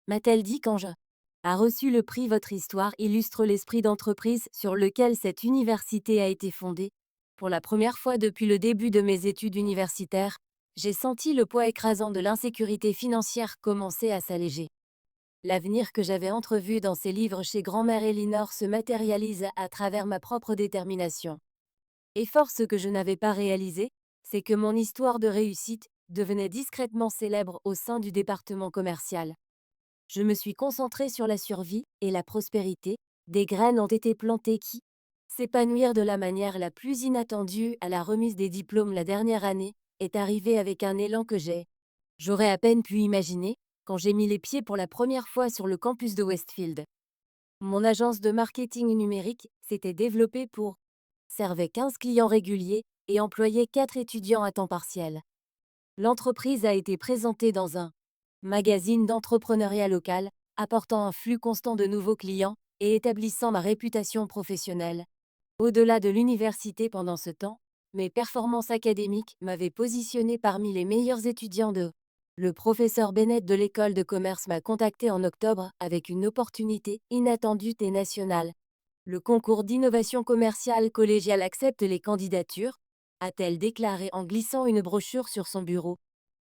m'a-t-elle dit quand je a reçu le prix. Votre histoire illustre l'esprit d'entreprise sur lequel cette université a été fondée. Pour la première fois depuis le début de mes études universitaires, j'ai senti le poids écrasant de l'insécurité financière commencer à s'alléger. L'avenir que j'avais entrevu dans ces livres chez grand-mère Elinor se matérialise à travers ma propre détermination. Et force que je n'avais pas réalisé, c'est que mon histoire de réussite devenait discrètement célèbre au sein du département commercial. Je me suis concentrée sur la survie et la prospérité. Des graines ont été plantées qui s'épanouirent de la manière la plus inattendue. À la remise des diplômes la dernière année est arrivée avec un élan que j'aurais à peine pu imaginer quand j'ai mis les pieds pour la première fois sur le campus de Westfield. Mon agence de marketing numérique s'était développée pour servait 15 clients réguliers et employait 4 étudiants à temps partiel. L'entreprise a été présentée dans un magazine d'entrepreneuriat local, apportant un flux constant de nouveaux clients et établissant ma réputation professionnelle. Au-delà de l'université pendant ce temps, mes performances académiques m'avaient positionné parmi les meilleurs étudiants de le professeur Bennett de l'école de commerce m'a contacté en octobre avec une opportunité inattendue et nationale. Le concours d'innovation commerciale collégiale accepte les candidatures, a-t-elle déclaré en glissant une brochure sur son bureau.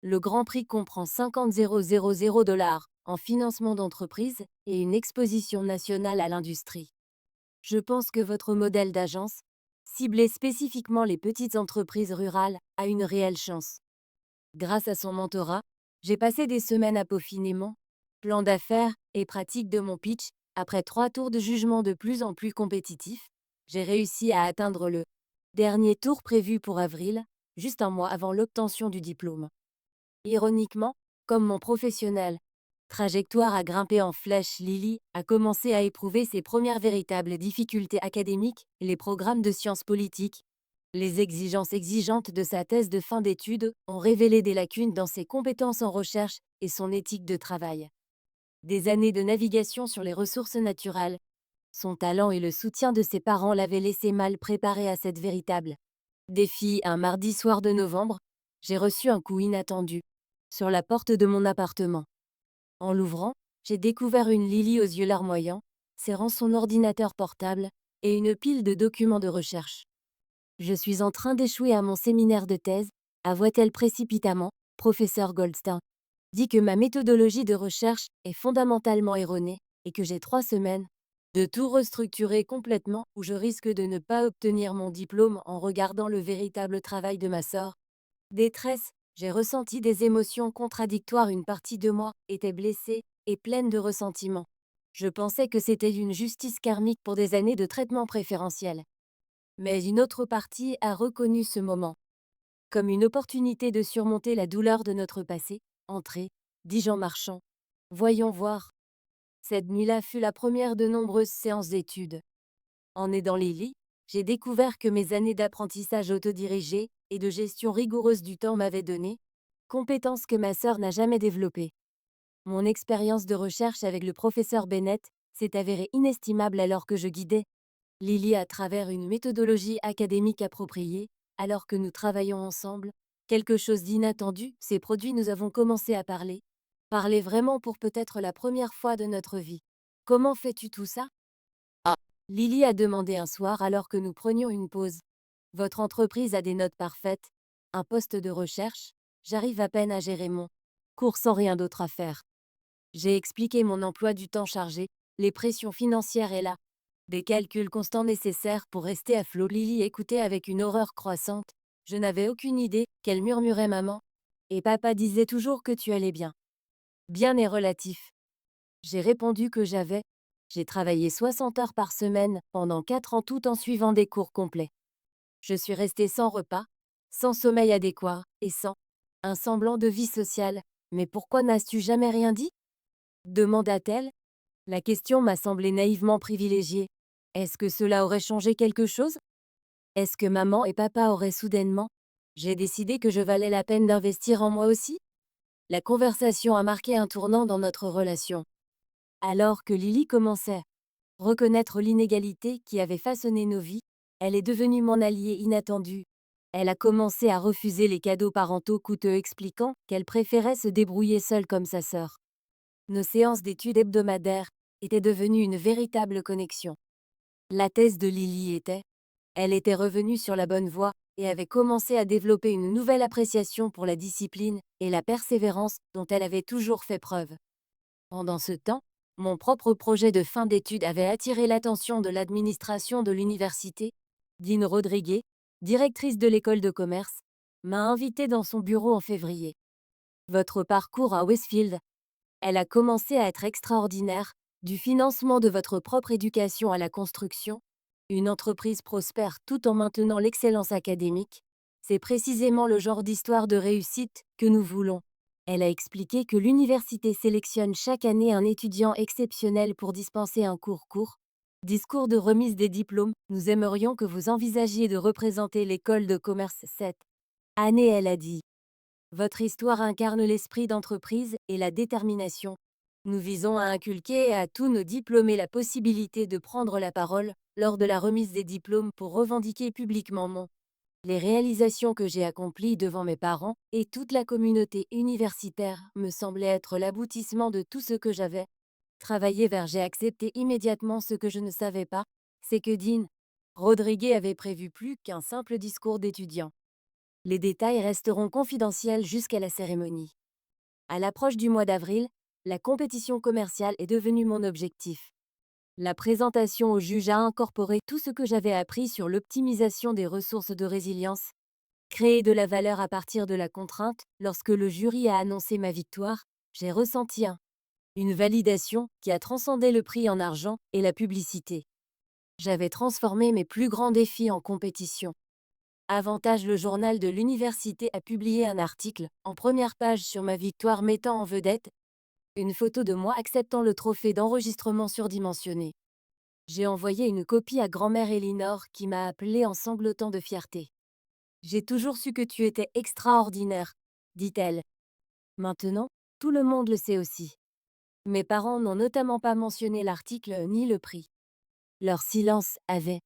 Le Grand Prix comprend 50 000 $ en financement d'entreprise et une exposition nationale à l'industrie. Je pense que votre modèle d'agence, ciblé spécifiquement les petites entreprises rurales, a une réelle chance. Grâce à son mentorat, j'ai passé des semaines à peaufiner mon plan d'affaires et pratique de mon pitch. Après 3 tours de jugement de plus en plus compétitifs, j'ai réussi à atteindre le dernier tour prévu pour avril, juste un mois avant l'obtention du diplôme. Ironiquement, comme mon professionnel, trajectoire à grimper en flèche, Lily a commencé à éprouver ses premières véritables difficultés académiques, les programmes de sciences politiques. Les exigences exigeantes de sa thèse de fin d'études ont révélé des lacunes dans ses compétences en recherche et son éthique de travail. Des années de navigation sur les ressources naturelles, son talent et le soutien de ses parents l'avaient laissé mal préparé à cette véritable défi. Un mardi soir de novembre, j'ai reçu un coup inattendu sur la porte de mon appartement. En l'ouvrant, j'ai découvert une Lily aux yeux larmoyants, serrant son ordinateur portable et une pile de documents de recherche. Je suis en train d'échouer à mon séminaire de thèse, avoua-t-elle précipitamment. Professeur Goldstein dit que ma méthodologie de recherche est fondamentalement erronée et que j'ai 3 semaines de tout restructurer complètement ou je risque de ne pas obtenir mon diplôme. En regardant le véritable travail de ma sœur. Détresse, j'ai ressenti des émotions contradictoires. Une partie de moi était blessée et pleine de ressentiment. Je pensais que c'était une justice karmique pour des années de traitement préférentiel. Mais une autre partie a reconnu ce moment comme une opportunité de surmonter la douleur de notre passé. Entrez, dis-je en marchant. Voyons voir. Cette nuit-là fut la première de nombreuses séances d'études. En aidant Lily, j'ai découvert que mes années d'apprentissage autodirigé et de gestion rigoureuse du temps m'avaient donné compétences que ma sœur n'a jamais développées. Mon expérience de recherche avec le professeur Bennett s'est avérée inestimable alors que je guidais Lily à travers une méthodologie académique appropriée. Alors que nous travaillons ensemble, quelque chose d'inattendu s'est produit. Nous avons commencé à parler. Parler vraiment pour peut-être la première fois de notre vie. Comment fais-tu tout ça? Ah, Lily a demandé un soir alors que nous prenions une pause. Votre entreprise a des notes parfaites, un poste de recherche, j'arrive à peine à gérer mon cours sans rien d'autre à faire. J'ai expliqué mon emploi du temps chargé, les pressions financières et des calculs constants nécessaires pour rester à flot. Lily écoutait avec une horreur croissante. Je n'avais aucune idée qu'elle murmurait maman. Et papa disait toujours que tu allais bien. Bien est relatif. J'ai répondu que j'ai travaillé 60 heures par semaine pendant 4 ans tout en suivant des cours complets. Je suis restée sans repas, sans sommeil adéquat et sans un semblant de vie sociale. Mais pourquoi n'as-tu jamais rien dit? Demanda-t-elle. La question m'a semblé naïvement privilégiée. Est-ce que cela aurait changé quelque chose? Est-ce que maman et papa auraient soudainement j'ai décidé que je valais la peine d'investir en moi aussi? La conversation a marqué un tournant dans notre relation. Alors que Lily commençait à reconnaître l'inégalité qui avait façonné nos vies, elle est devenue mon alliée inattendue. Elle a commencé à refuser les cadeaux parentaux coûteux, expliquant qu'elle préférait se débrouiller seule comme sa sœur. Nos séances d'études hebdomadaires étaient devenues une véritable connexion. La thèse de Lily était, elle était revenue sur la bonne voie et avait commencé à développer une nouvelle appréciation pour la discipline et la persévérance dont elle avait toujours fait preuve. Pendant ce temps, mon propre projet de fin d'études avait attiré l'attention de l'administration de l'université. Dean Rodriguez, directrice de l'école de commerce, m'a invité dans son bureau en février. Votre parcours à Westfield, elle a commencé à être extraordinaire, du financement de votre propre éducation à la construction. Une entreprise prospère tout en maintenant l'excellence académique. C'est précisément le genre d'histoire de réussite que nous voulons. Elle a expliqué que l'université sélectionne chaque année un étudiant exceptionnel pour dispenser un cours court. Discours de remise des diplômes, nous aimerions que vous envisagiez de représenter l'école de commerce cette année, elle a dit. Votre histoire incarne l'esprit d'entreprise et la détermination. Nous visons à inculquer à tous nos diplômés la possibilité de prendre la parole lors de la remise des diplômes pour revendiquer publiquement les réalisations que j'ai accomplies devant mes parents et toute la communauté universitaire me semblaient être l'aboutissement de tout ce que j'avais travaillé vers. J'ai accepté immédiatement. Ce que je ne savais pas, c'est que Dean Rodriguez avait prévu plus qu'un simple discours d'étudiant. Les détails resteront confidentiels jusqu'à la cérémonie. À l'approche du mois d'avril, la compétition commerciale est devenue mon objectif. La présentation au juge a incorporé tout ce que j'avais appris sur l'optimisation des ressources de résilience, créer de la valeur à partir de la contrainte. Lorsque le jury a annoncé ma victoire, j'ai ressenti une validation qui a transcendé le prix en argent et la publicité. J'avais transformé mes plus grands défis en compétition. Avantage, le journal de l'université a publié un article en première page sur ma victoire, mettant en vedette une photo de moi acceptant le trophée d'enregistrement surdimensionné. J'ai envoyé une copie à grand-mère Elinor qui m'a appelé en sanglotant de fierté. J'ai toujours su que tu étais extraordinaire, dit-elle. Maintenant, tout le monde le sait aussi. Mes parents n'ont notamment pas mentionné l'article ni le prix. Leur silence avait.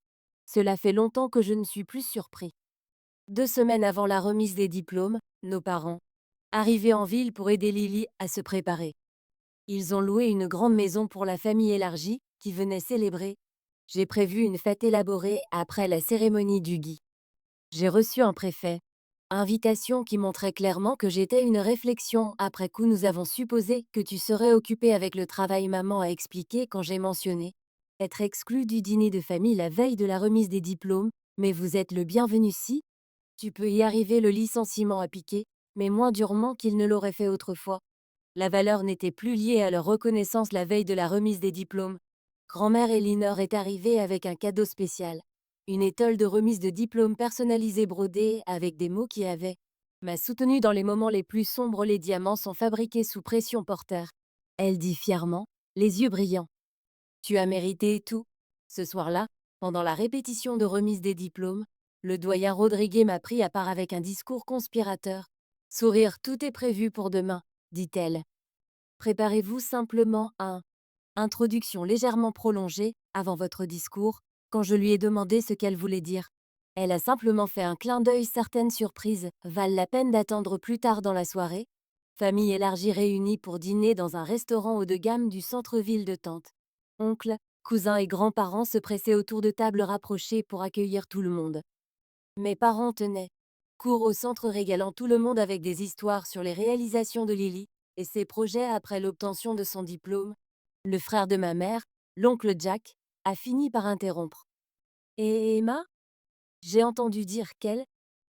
Cela fait longtemps que je ne suis plus surpris. 2 semaines avant la remise des diplômes, nos parents arrivaient en ville pour aider Lily à se préparer. Ils ont loué une grande maison pour la famille élargie qui venait célébrer. J'ai prévu une fête élaborée après la cérémonie du gui. J'ai reçu un préfet. Invitation qui montrait clairement que j'étais une réflexion. Après coup, nous avons supposé que tu serais occupé avec le travail. Maman a expliqué quand j'ai mentionné être exclu du dîner de famille la veille de la remise des diplômes. Mais vous êtes le bienvenu si tu peux y arriver. Le licenciement a piqué, mais moins durement qu'il ne l'aurait fait autrefois. La valeur n'était plus liée à leur reconnaissance la veille de la remise des diplômes. Grand-mère Elinor est arrivée avec un cadeau spécial. Une étole de remise de diplôme personnalisée brodée avec des mots qui m'a soutenue dans les moments les plus sombres. Les diamants sont fabriqués sous pression porteur. Elle dit fièrement, les yeux brillants. Tu as mérité tout. Ce soir-là, pendant la répétition de remise des diplômes, le doyen Rodriguez m'a pris à part avec un discours conspirateur. Sourire, tout est prévu pour demain, dit-elle. Préparez-vous simplement introduction légèrement prolongée avant votre discours. Quand je lui ai demandé ce qu'elle voulait dire, elle a simplement fait un clin d'œil. Certaines surprises valent la peine d'attendre plus tard dans la soirée. Famille élargie réunie pour dîner dans un restaurant haut de gamme du centre-ville de Tente. Oncles, cousins et grands-parents se pressaient autour de tables rapprochées pour accueillir tout le monde. Mes parents tenaient cours au centre, régalant tout le monde avec des histoires sur les réalisations de Lily et ses projets après l'obtention de son diplôme. Le frère de ma mère, l'oncle Jack, a fini par interrompre. Et Emma? J'ai entendu dire qu'elle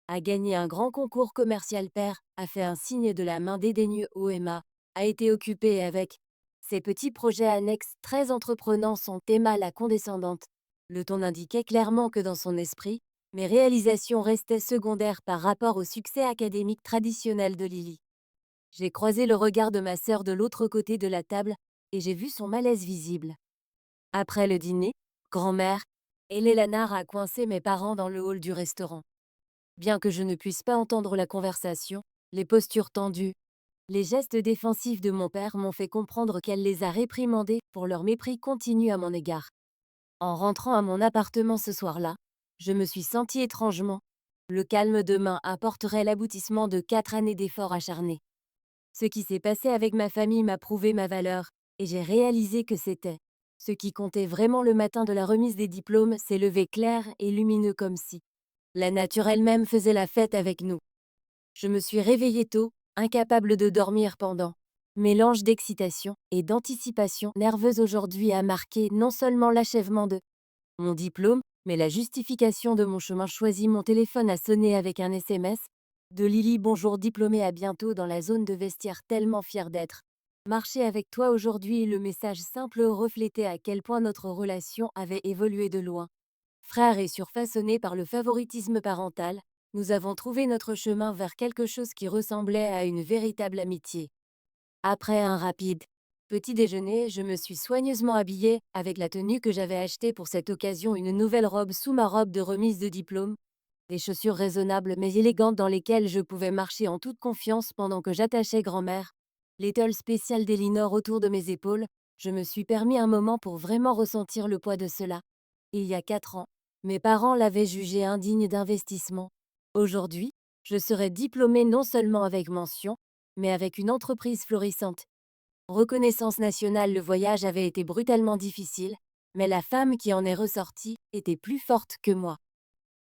a gagné un grand concours commercial. Père a fait un signe de la main dédaigneux. Emma a été occupée avec ses petits projets annexes très entreprenants. Sont Emma la condescendante. Le ton indiquait clairement que dans son esprit, mes réalisations restaient secondaires par rapport au succès académique traditionnel de Lily. J'ai croisé le regard de ma sœur de l'autre côté de la table et j'ai vu son malaise visible. Après le dîner, grand-mère Eleanor a coincé mes parents dans le hall du restaurant. Bien que je ne puisse pas entendre la conversation, les postures tendues, les gestes défensifs de mon père m'ont fait comprendre qu'elle les a réprimandés pour leur mépris continu à mon égard. En rentrant à mon appartement ce soir-là, je me suis sentie étrangement. Le calme demain apporterait l'aboutissement de 4 années d'efforts acharnés. Ce qui s'est passé avec ma famille m'a prouvé ma valeur, et j'ai réalisé que c'était ce qui comptait vraiment le matin de la remise des diplômes, s'est levé clair et lumineux comme si la nature elle-même faisait la fête avec nous. Je me suis réveillée tôt, incapable de dormir pendant. Mélange d'excitation et d'anticipation nerveuse aujourd'hui a marqué non seulement l'achèvement de mon diplôme, mais la justification de mon chemin choisi. Mon téléphone a sonné avec un SMS de Lily: bonjour diplômé, à bientôt dans la zone de vestiaire, tellement fier d'être marché avec toi aujourd'hui. Le message simple reflétait à quel point notre relation avait évolué de loin. Frère et surfaçonné par le favoritisme parental, nous avons trouvé notre chemin vers quelque chose qui ressemblait à une véritable amitié. Après un rapide petit déjeuner, je me suis soigneusement habillée, avec la tenue que j'avais achetée pour cette occasion, une nouvelle robe sous ma robe de remise de diplôme, des chaussures raisonnables mais élégantes dans lesquelles je pouvais marcher en toute confiance pendant que j'attachais grand-mère l'étole spéciale d'Elinor autour de mes épaules. Je me suis permis un moment pour vraiment ressentir le poids de cela. Il y a 4 ans, mes parents l'avaient jugé indigne d'investissement. Aujourd'hui, je serais diplômée non seulement avec mention, mais avec une entreprise florissante. Reconnaissance nationale. Le voyage avait été brutalement difficile, mais la femme qui en est ressortie était plus forte que moi.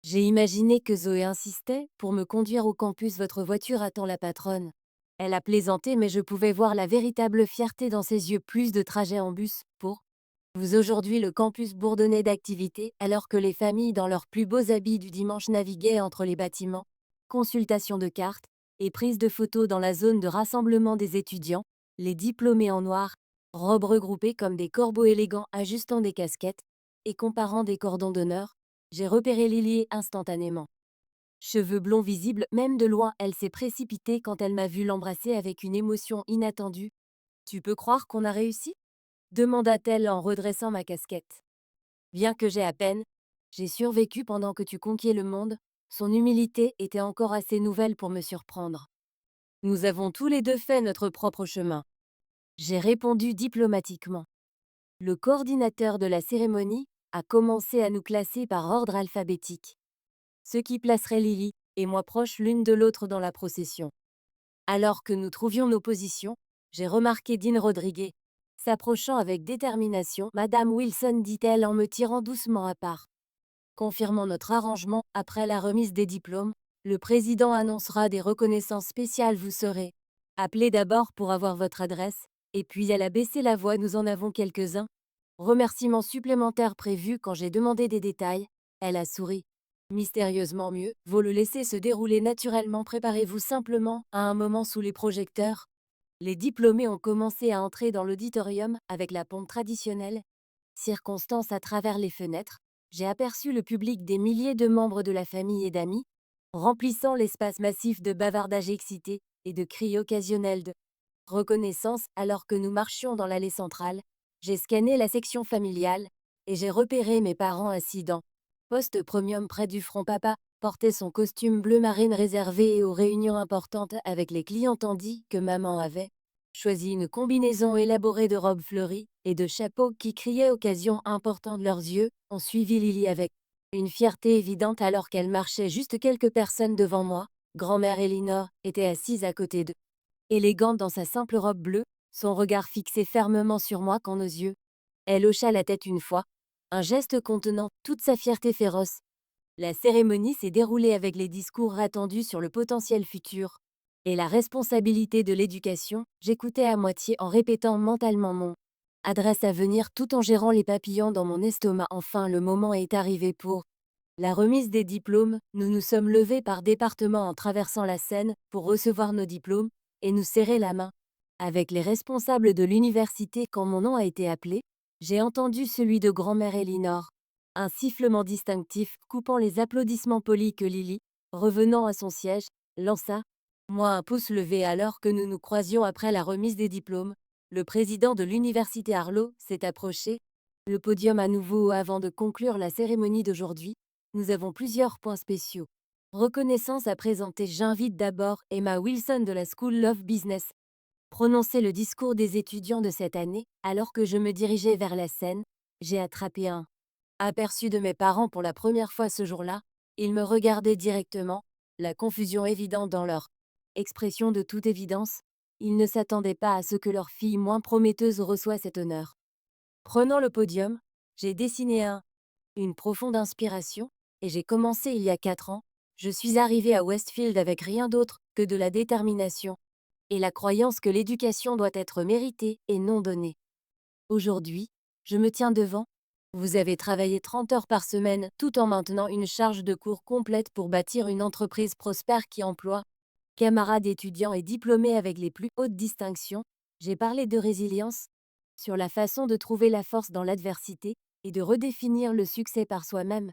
J'ai imaginé que Zoé insistait pour me conduire au campus. Votre voiture attend, la patronne. Elle a plaisanté, mais je pouvais voir la véritable fierté dans ses yeux. Plus de trajets en bus pour vous. Aujourd'hui, le campus bourdonnait d'activités, alors que les familles dans leurs plus beaux habits du dimanche naviguaient entre les bâtiments. Consultation de cartes et prise de photos dans la zone de rassemblement des étudiants, les diplômés en noir, robes regroupées comme des corbeaux élégants ajustant des casquettes et comparant des cordons d'honneur. J'ai repéré Lily instantanément. Cheveux blonds visibles, même de loin, elle s'est précipitée quand elle m'a vu l'embrasser avec une émotion inattendue. Tu peux croire qu'on a réussi? Demanda-t-elle en redressant ma casquette. Bien que j'ai à peine, j'ai survécu pendant que tu conquiers le monde. Son humilité était encore assez nouvelle pour me surprendre. Nous avons tous les deux fait notre propre chemin. J'ai répondu diplomatiquement. Le coordinateur de la cérémonie a commencé à nous classer par ordre alphabétique, ce qui placerait Lily et moi proches l'une de l'autre dans la procession. Alors que nous trouvions nos positions, j'ai remarqué Dean Rodriguez s'approchant avec détermination. Madame Wilson, dit-elle en me tirant doucement à part. Confirmant notre arrangement, après la remise des diplômes, le président annoncera des reconnaissances spéciales. Vous serez appelé d'abord pour avoir votre adresse, et puis elle a baissé la voix. Nous en avons quelques-uns. Remerciements supplémentaires prévus. Quand j'ai demandé des détails, elle a souri. Mystérieusement. Mieux vaut le laisser se dérouler naturellement. Préparez-vous simplement à un moment sous les projecteurs. Les diplômés ont commencé à entrer dans l'auditorium avec la pompe traditionnelle. Circonstance. À travers les fenêtres, j'ai aperçu le public, des milliers de membres de la famille et d'amis, remplissant l'espace massif de bavardages excités et de cris occasionnels de reconnaissance. Alors que nous marchions dans l'allée centrale, j'ai scanné la section familiale et j'ai repéré mes parents assis dans poste premium près du front. Papa portait son costume bleu marine réservé aux réunions importantes avec les clients, tandis que maman avait choisi une combinaison élaborée de robes fleuries et de chapeaux qui criaient occasion importante. Leurs yeux ont suivi Lily avec une fierté évidente alors qu'elle marchait juste quelques personnes devant moi. Grand-mère Elinor était assise à côté d'eux, élégante dans sa simple robe bleue, son regard fixé fermement sur moi. Quand nos yeux, elle hocha la tête une fois, un geste contenant toute sa fierté féroce. La cérémonie s'est déroulée avec les discours attendus sur le potentiel futur et la responsabilité de l'éducation. J'écoutais à moitié en répétant mentalement mon adresse à venir tout en gérant les papillons dans mon estomac. Enfin, le moment est arrivé pour la remise des diplômes. Nous nous sommes levés par département en traversant la scène pour recevoir nos diplômes et nous serrer la main avec les responsables de l'université. Quand mon nom a été appelé, j'ai entendu celui de grand-mère Elinor. Un sifflement distinctif coupant les applaudissements polis que Lily, revenant à son siège, lança. Moi, un pouce levé. Alors que nous nous croisions après la remise des diplômes, le président de l'université Harlow s'est approché. Le podium à nouveau. Avant de conclure la cérémonie d'aujourd'hui, nous avons plusieurs points spéciaux. Reconnaissance à présenter. J'invite d'abord Emma Wilson de la School of Business prononcer le discours des étudiants de cette année. Alors que je me dirigeais vers la scène, j'ai attrapé un aperçu de mes parents pour la première fois ce jour-là. Ils me regardaient directement, la confusion évidente dans leur expression. De toute évidence, Ils ne s'attendaient pas à ce que leur fille moins prometteuse reçoive cet honneur. Prenant le podium, j'ai dessiné une profonde inspiration, et j'ai commencé il y a 4 ans. Je suis arrivée à Westfield avec rien d'autre que de la détermination et la croyance que l'éducation doit être méritée et non donnée. Aujourd'hui, je me tiens devant. Vous avez travaillé 30 heures par semaine tout en maintenant une charge de cours complète pour bâtir une entreprise prospère qui emploie camarades étudiants et diplômés avec les plus hautes distinctions. J'ai parlé de résilience, sur la façon de trouver la force dans l'adversité et de redéfinir le succès par soi-même.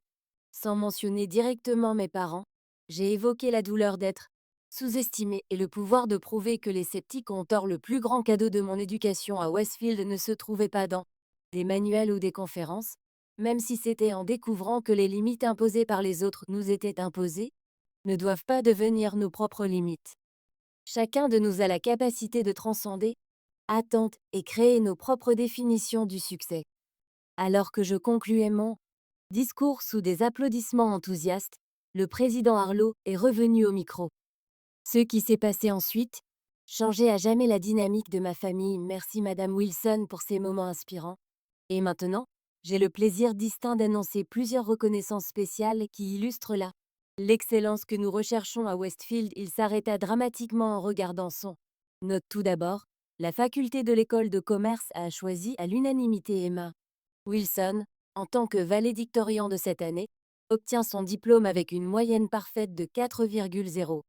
Sans mentionner directement mes parents, j'ai évoqué la douleur d'être sous-estimé et le pouvoir de prouver que les sceptiques ont tort. Le plus grand cadeau de mon éducation à Westfield ne se trouvait pas dans des manuels ou des conférences, même si c'était en découvrant que les limites imposées par les autres nous étaient imposées, ne doivent pas devenir nos propres limites. Chacun de nous a la capacité de transcender attentes et créer nos propres définitions du succès. Alors que je concluais mon discours sous des applaudissements enthousiastes, le président Arlo est revenu au micro. Ce qui s'est passé ensuite changeait à jamais la dynamique de ma famille. Merci Madame Wilson pour ces moments inspirants. Et maintenant, j'ai le plaisir distinct d'annoncer plusieurs reconnaissances spéciales qui illustrent l'excellence que nous recherchons à Westfield. Il s'arrêta dramatiquement en regardant son note. Tout d'abord, la faculté de l'école de commerce a choisi à l'unanimité Emma Wilson, en tant que valédictorian de cette année, obtient son diplôme avec une moyenne parfaite de 4,0.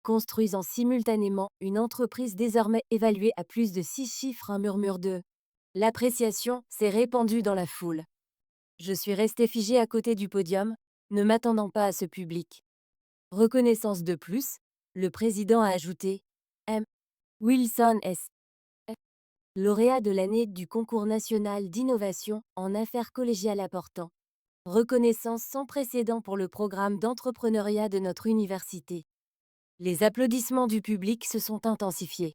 Construisant simultanément une entreprise désormais évaluée à plus de 6 chiffres. Un murmure de l'appréciation s'est répandu dans la foule. Je suis restée figée à côté du podium, ne m'attendant pas à ce public. Reconnaissance de plus, le président a ajouté M. Wilson S. lauréat de l'année du concours national d'innovation en affaires collégiales apportant reconnaissance sans précédent pour le programme d'entrepreneuriat de notre université. Les applaudissements du public se sont intensifiés.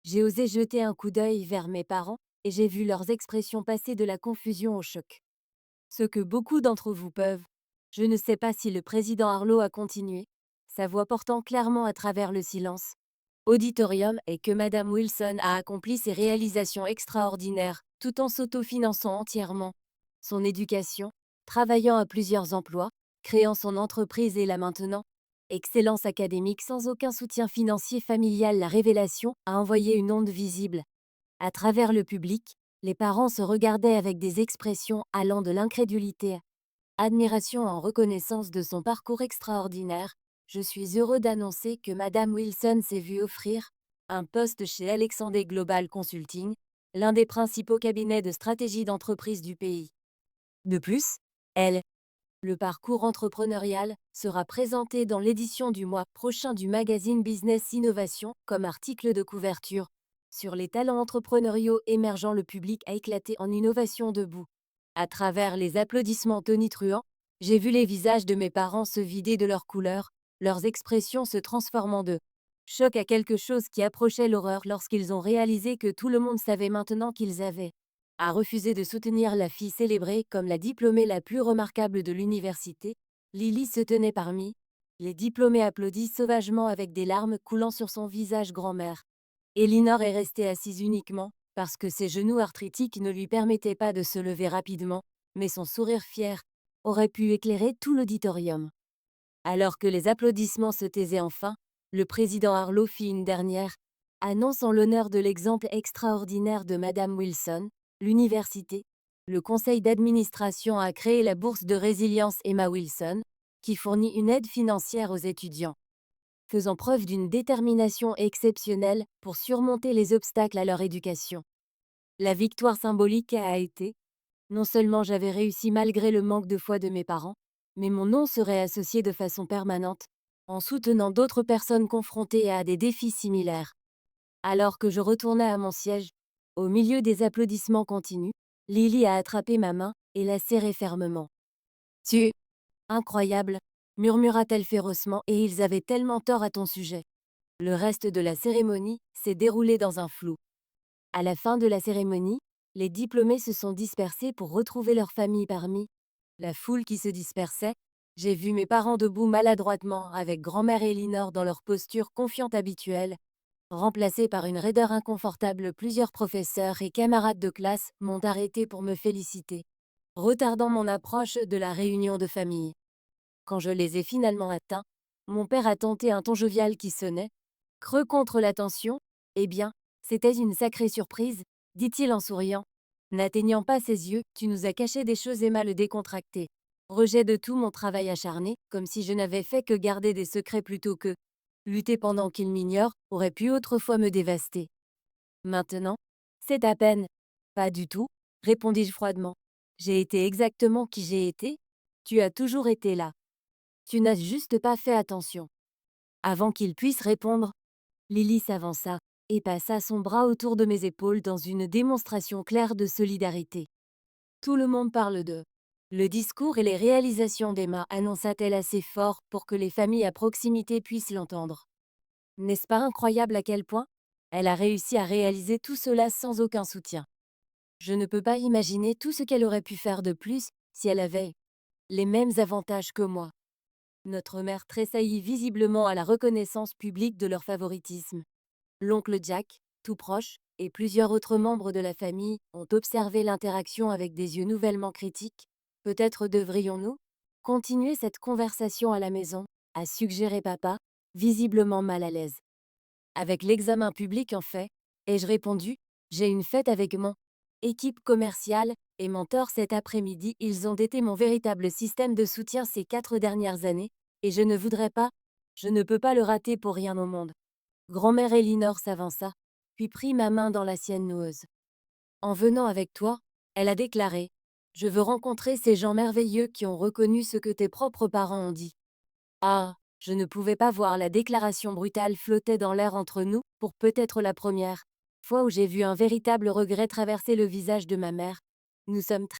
J'ai osé jeter un coup d'œil vers mes parents et j'ai vu leurs expressions passer de la confusion au choc. Ce que beaucoup d'entre vous peuvent. Je ne sais pas si le président Arlo a continué, sa voix portant clairement à travers le silence. Auditorium et que Madame Wilson a accompli ses réalisations extraordinaires tout en s'autofinançant entièrement son éducation, travaillant à plusieurs emplois, créant son entreprise et la maintenant. Excellence académique sans aucun soutien financier familial. La révélation a envoyé une onde visible. À travers le public, les parents se regardaient avec des expressions allant de l'incrédulité à admiration en reconnaissance de son parcours extraordinaire. Je suis heureux d'annoncer que Madame Wilson s'est vue offrir un poste chez Alexandre Global Consulting, l'un des principaux cabinets de stratégie d'entreprise du pays. De plus, le parcours entrepreneurial sera présenté dans l'édition du mois prochain du magazine Business Innovation comme article de couverture. Sur les talents entrepreneuriaux émergents, le public a éclaté en innovation debout. À travers les applaudissements tonitruants, j'ai vu les visages de mes parents se vider de leurs couleurs, leurs expressions se transformant de choc à quelque chose qui approchait l'horreur lorsqu'ils ont réalisé que tout le monde savait maintenant qu'ils avaient a refusé de soutenir la fille célébrée comme la diplômée la plus remarquable de l'université. Lily se tenait parmi les diplômés applaudis sauvagement avec des larmes coulant sur son visage. Grand-mère Elinor est restée assise uniquement parce que ses genoux arthritiques ne lui permettaient pas de se lever rapidement, mais son sourire fier aurait pu éclairer tout l'auditorium. Alors que les applaudissements se taisaient enfin, le président Arlo fit une dernière annonce en l'honneur de l'exemple extraordinaire de Madame Wilson. L'université, le conseil d'administration a créé la bourse de résilience Emma Wilson, qui fournit une aide financière aux étudiants, faisant preuve d'une détermination exceptionnelle pour surmonter les obstacles à leur éducation. La victoire symbolique a été, non seulement j'avais réussi malgré le manque de foi de mes parents, mais mon nom serait associé de façon permanente, en soutenant d'autres personnes confrontées à des défis similaires. Alors que je retournais à mon siège, au milieu des applaudissements continus, Lily a attrapé ma main et l'a serrée fermement. « Tu... incroyable !» murmura-t-elle férocement, et ils avaient tellement tort à ton sujet. Le reste de la cérémonie s'est déroulé dans un flou. À la fin de la cérémonie, les diplômés se sont dispersés pour retrouver leur famille. Parmi la foule qui se dispersait, j'ai vu mes parents debout maladroitement avec grand-mère Elinor dans leur posture confiante habituelle, Remplacée par une raideur inconfortable, plusieurs professeurs et camarades de classe m'ont arrêté pour me féliciter, retardant mon approche de la réunion de famille. Quand je les ai finalement atteints, mon père a tenté un ton jovial qui sonnait creux contre la tension. Eh bien, c'était une sacrée surprise, dit-il en souriant. N'atteignant pas ses yeux, tu nous as caché des choses, Emma le décontracté. Rejet de tout mon travail acharné, comme si je n'avais fait que garder des secrets plutôt que lutter pendant qu'il m'ignore, aurait pu autrefois me dévaster. Maintenant, c'est à peine. Pas du tout, répondis-je froidement. J'ai été exactement qui j'ai été. Tu as toujours été là. Tu n'as juste pas fait attention. Avant qu'il puisse répondre, Lily s'avança et passa son bras autour de mes épaules dans une démonstration claire de solidarité. Tout le monde parle d'eux. Le discours et les réalisations d'Emma annonça-t-elle assez fort pour que les familles à proximité puissent l'entendre. N'est-ce pas incroyable à quel point elle a réussi à réaliser tout cela sans aucun soutien? Je ne peux pas imaginer tout ce qu'elle aurait pu faire de plus si elle avait les mêmes avantages que moi. Notre mère tressaillit visiblement à la reconnaissance publique de leur favoritisme. L'oncle Jack, tout proche, et plusieurs autres membres de la famille ont observé l'interaction avec des yeux nouvellement critiques. Peut-être devrions-nous continuer cette conversation à la maison, a suggéré papa, visiblement mal à l'aise. Avec l'examen public en fait, ai-je répondu, j'ai une fête avec mon équipe commerciale et mentor cet après-midi. Ils ont été mon véritable système de soutien ces 4 dernières années, et je ne peux pas le rater pour rien au monde. Grand-mère Elinor s'avança, puis prit ma main dans la sienne noueuse. En venant avec toi, elle a déclaré, je veux rencontrer ces gens merveilleux qui ont reconnu ce que tes propres parents ont dit. Ah, je ne pouvais pas voir, la déclaration brutale flottait dans l'air entre nous, pour peut-être la première fois où j'ai vu un véritable regret traverser le visage de ma mère. Nous sommes